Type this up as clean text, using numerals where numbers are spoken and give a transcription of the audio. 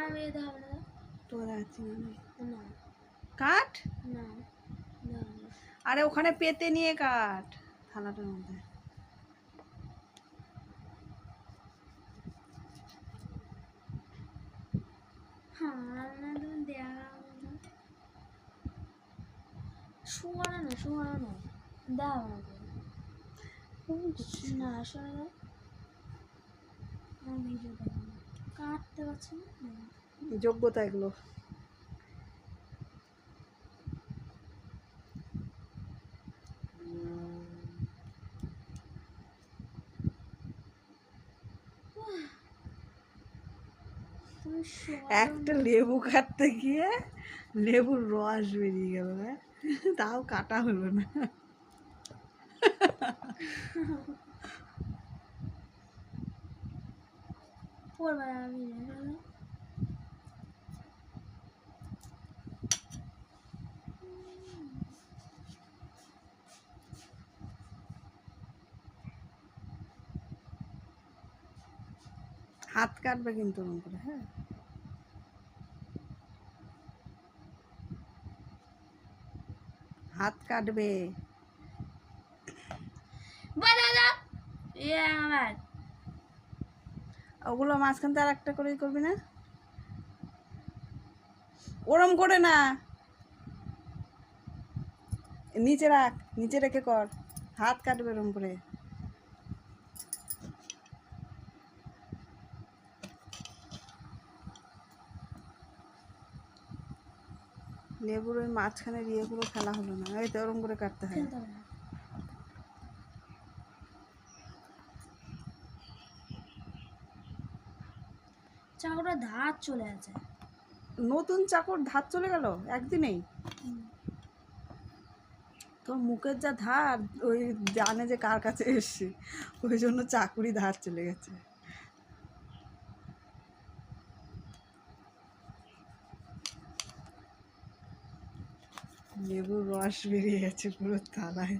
আমি এটা হবে না তোকে দেখাচ্ছি না না কাট না না আরে ওখানে পেতে নিয়ে কাট থালাটার মধ্যে হ্যাঁ না তুমি দেয়া শোয়ানো শোয়ানো দাও আমাকে না শোনো আমার ভিডিও দেখো কাটতে পারছি না যোগ্যতা এগুলো তুমি একটা লেবু কাটতে গিয়ে লেবুর রস বেরিয়ে গেল হ্যাঁ তাও কাটা হলো না পড়বে আমি হাত কাটবে কিন্তু ওরকম করে হ্যাঁ হাত কাটবে আমার ওগুলো মাঝখান থেকে আর একটা করেই করবি না ওরম করে না নিচে রাখ নিচে রেখে কর হাত কাটবে ওরম করে লেবুর ওই মাঝখানে ইয়েগুলো ফেলা হলো না ওই তো ওরম করে কাটতে হয় চাকুটা ধার চলে আছে নতুন চাকুর ধার চলে গেল একদিনেই তোর মুখের যা ধার ওই জানে যে কার কাছে এসছে ওই জন্য চাকুরি ধার চলে গেছে লেবুর রস বেরিয়ে গেছে পুরো থালায়